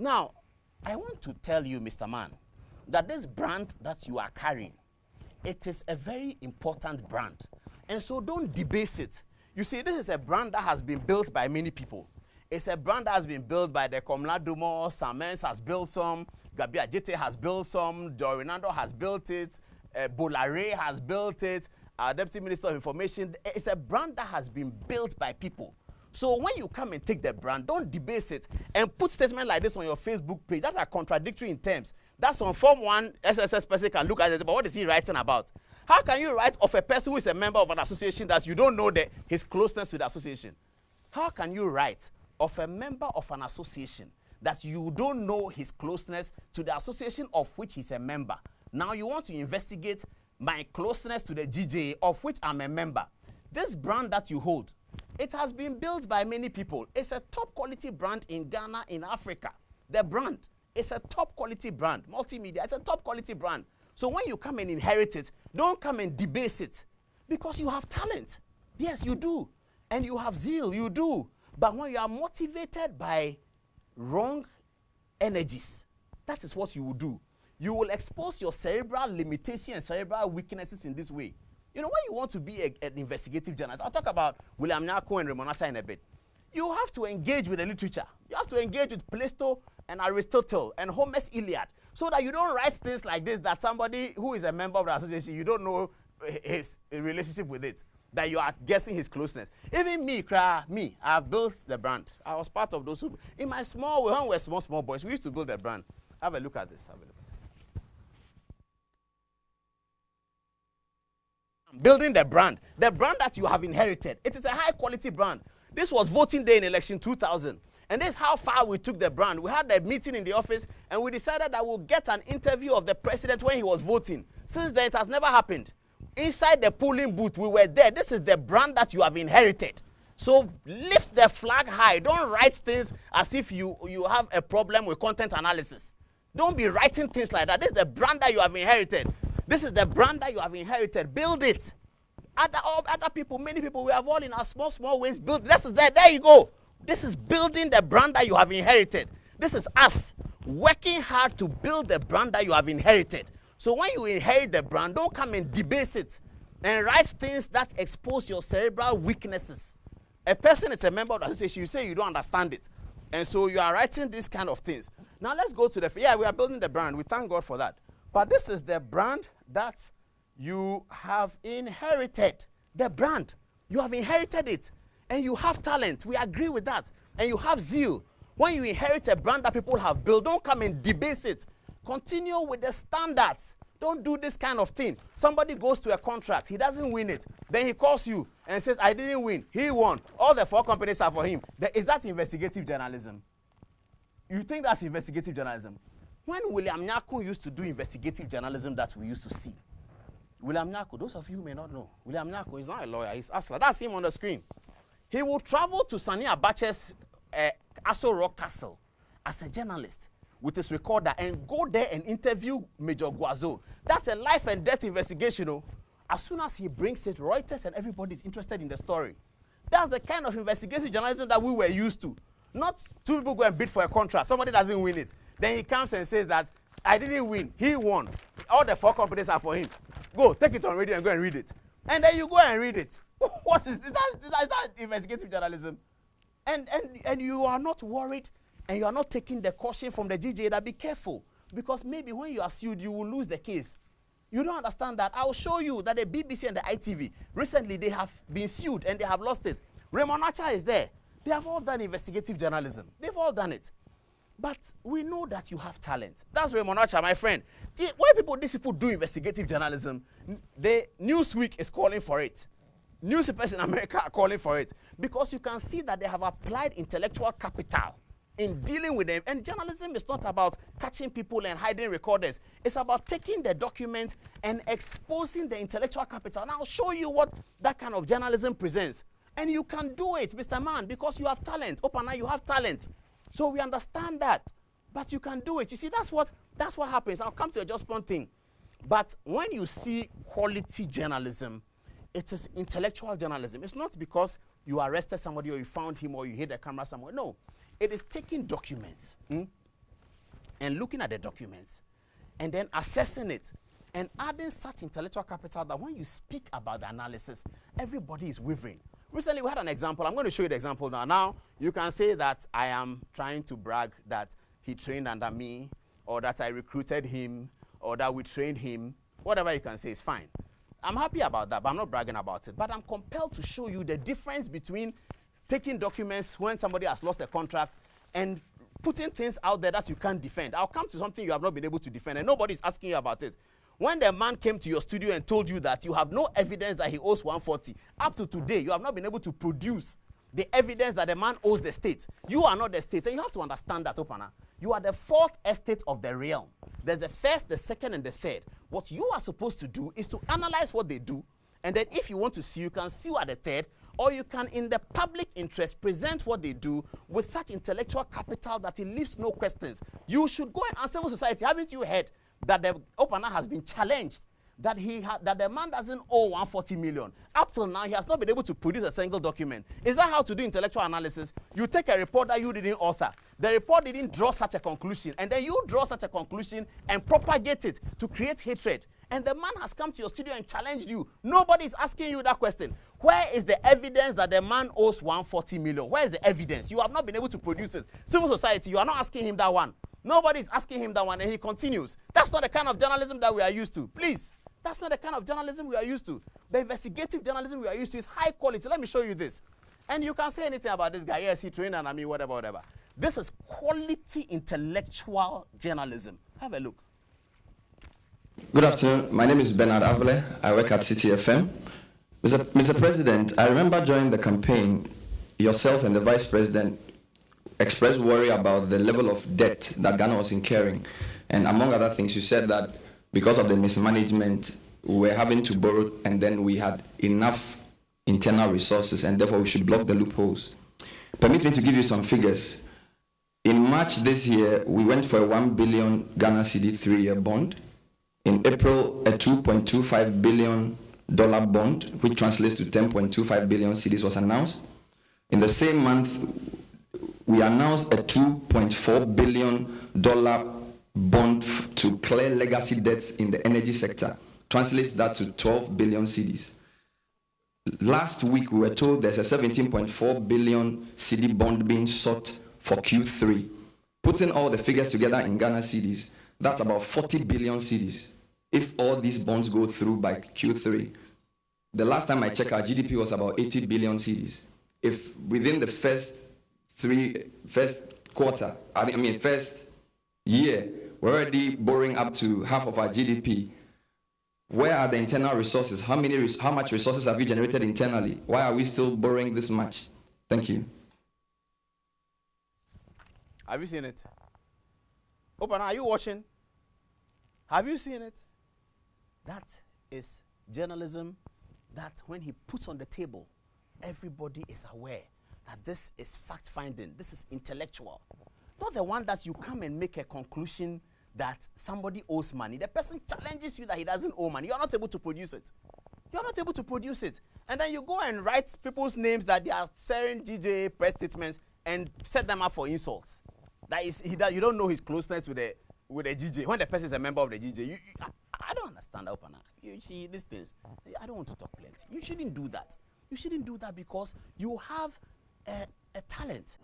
Now, I want to tell you, Mr. Man, that this brand that you are carrying, it is a very important brand. And so don't debase it. You see, this is a brand that has been built by many people. It's a brand that has been built by the Komla Dumo, Samens has built some, Gabi Ajete has built some, Dorinando has built it, Bolare has built it, our Deputy Minister of Information. It's a brand that has been built by people. So when you come and take the brand, don't debase it and put statements like this on your Facebook page that are contradictory in terms. That's on Form 1, SSS person can look at it, but what is he writing about? How can you write of a person who is a member of an association that you don't know his closeness to the association? How can you write of a member of an association that you don't know his closeness to the association of which he's a member? Now you want to investigate my closeness to the GJA of which I'm a member. This brand that you hold, it has been built by many people. It's a top quality brand in Ghana, in Africa. The brand is a top quality brand. Multimedia, it's a top quality brand. So when you come and inherit it, don't come and debase it because you have talent. Yes, you do. And you have zeal, you do. But when you are motivated by wrong energies, that is what you will do. You will expose your cerebral limitations and cerebral weaknesses in this way. You know, when you want to be an investigative journalist, I'll talk about William Nyako and Raymond Otchere in a bit. You have to engage with the literature. You have to engage with Plato and Aristotle and Homer's Iliad so that you don't write things like this that somebody who is a member of the association, you don't know his relationship with it, that you are guessing his closeness. Even me, I've built the brand. I was part of those who, in my when we were small boys, we used to build the brand. Have a look at this. Have a look at this. Building the brand that you have inherited. It is a high quality brand. This was voting day in election 2000. And this is how far we took the brand. We had a meeting in the office and we decided that we'll get an interview of the president when he was voting. Since then, it has never happened. Inside the polling booth, we were there. This is the brand that you have inherited. So lift the flag high. Don't write things as if you have a problem with content analysis. Don't be writing things like that. This is the brand that you have inherited. This is the brand that you have inherited. Build it. Other people, many people, we have all in our small ways built. This is there. There you go. This is building the brand that you have inherited. This is us working hard to build the brand that you have inherited. So when you inherit the brand, don't come and debase it and write things that expose your cerebral weaknesses. A person is a member of the association, you say you don't understand it. And so you are writing these kind of things. Now let's go to we are building the brand. We thank God for that. But this is the brand that you have inherited. The brand. You have inherited it. And you have talent. We agree with that. And you have zeal. When you inherit a brand that people have built, don't come and debase it. Continue with the standards. Don't do this kind of thing. Somebody goes to a contract. He doesn't win it. Then he calls you and says, I didn't win. He won. All the 4 companies are for him. Is that investigative journalism? You think that's investigative journalism? When William Nyako used to do investigative journalism that we used to see, William Nyako, those of you who may not know, William Nyako is not a lawyer, he's Asla. That's him on the screen. He will travel to Sani Abacha's Aso Rock Castle as a journalist with his recorder and go there and interview Major Guazo. That's a life and death investigation. Oh. As soon as he brings it, Reuters and everybody is interested in the story. That's the kind of investigative journalism that we were used to. Not 2 people go and bid for a contract. Somebody doesn't win it. Then he comes and says that, I didn't win. He won. All the 4 companies are for him. Go, take it on radio and go and read it. And then you go and read it. What is this? Is that investigative journalism? And you are not worried and you are not taking the caution from the GJA that be careful. Because maybe when you are sued, you will lose the case. You don't understand that. I will show you that the BBC and the ITV, recently they have been sued and they have lost it. Raymond Otchere is there. They have all done investigative journalism. They've all done it. But we know that you have talent. That's Raymond Otchere, my friend. When these people do investigative journalism, the Newsweek is calling for it. Newspapers in America are calling for it. Because you can see that they have applied intellectual capital in dealing with them. And journalism is not about catching people and hiding recorders. It's about taking the document and exposing the intellectual capital. And I'll show you what that kind of journalism presents. And you can do it, Mr. Man, because you have talent. Opana, you have talent. So we understand that. But you can do it. You see, that's what happens. I'll come to a just one thing. But when you see quality journalism, it is intellectual journalism. It's not because you arrested somebody or you found him or you hid the camera somewhere. No. It is taking documents and looking at the documents and then assessing it and adding such intellectual capital that when you speak about the analysis, everybody is wavering. Recently, we had an example. I'm going to show you the example now. Now, you can say that I am trying to brag that he trained under me, or that I recruited him, or that we trained him. Whatever you can say is fine. I'm happy about that, but I'm not bragging about it. But I'm compelled to show you the difference between taking documents when somebody has lost a contract and putting things out there that you can't defend. I'll come to something you have not been able to defend, and nobody's asking you about it. When the man came to your studio and told you that you have no evidence that he owes 140, up to today, you have not been able to produce the evidence that the man owes the state. You are not the state, and you have to understand that, Opana. You are the fourth estate of the realm. There's the first, the second, and the third. What you are supposed to do is to analyze what they do, and then if you want to sue, you can sue at the third, or you can, in the public interest, present what they do with such intellectual capital that it leaves no questions. You should go and ask civil society. Haven't you heard that the Opana has been challenged, that the man doesn't owe 140 million? Up till now, he has not been able to produce a single document. Is that how to do intellectual analysis? You take a report that you didn't author. The report didn't draw such a conclusion, and then you draw such a conclusion and propagate it to create hatred. And the man has come to your studio and challenged you. Nobody is asking you that question. Where is the evidence that the man owes 140 million? Where is the evidence? You have not been able to produce it. Civil society, you are not asking him that one. Nobody is asking him that one, and he continues. That's not the kind of journalism that we are used to. Please. That's not the kind of journalism we are used to. The investigative journalism we are used to is high quality. Let me show you this. And you can say anything about this guy. Yes, he trained under me, whatever, whatever. This is quality intellectual journalism. Have a look. Good afternoon. My name is Bernard Avle. I work at City FM. Mr. President, I remember during the campaign, yourself and the Vice President expressed worry about the level of debt that Ghana was incurring. And among other things, you said that because of the mismanagement, we were having to borrow, and then we had enough internal resources, and therefore we should block the loopholes. Permit me to give you some figures. In March this year, we went for a 1 billion Ghana cedi 3-year bond. In April, a $2.25 billion bond, which translates to 10.25 billion cedis, was announced. In the same month, we announced a $2.4 billion bond to clear legacy debts in the energy sector. Translates that to 12 billion cedis. Last week, we were told there's a 17.4 billion cedi bond being sought for Q3. Putting all the figures together in Ghana cedis, that's about 40 billion cedis. If all these bonds go through by Q3, the last time I checked, our GDP was about 80 billion cedis. If within the first year, we're already borrowing up to half of our GDP, where are the internal resources? How much resources have we generated internally? Why are we still borrowing this much? Thank you. Have you seen it? Open, are you watching? Have you seen it? That is journalism that when he puts on the table, everybody is aware that this is fact-finding, this is intellectual. Not the one that you come and make a conclusion that somebody owes money. The person challenges you that he doesn't owe money. You're not able to produce it. You're not able to produce it. And then you go and write people's names that they are sharing DJ press statements and set them up for insults. That is, you don't know his closeness with the DJ. When the person is a member of the DJ, I don't understand that, Opana. You see, these things, I don't want to talk plenty. You shouldn't do that. You shouldn't do that because you have a talent.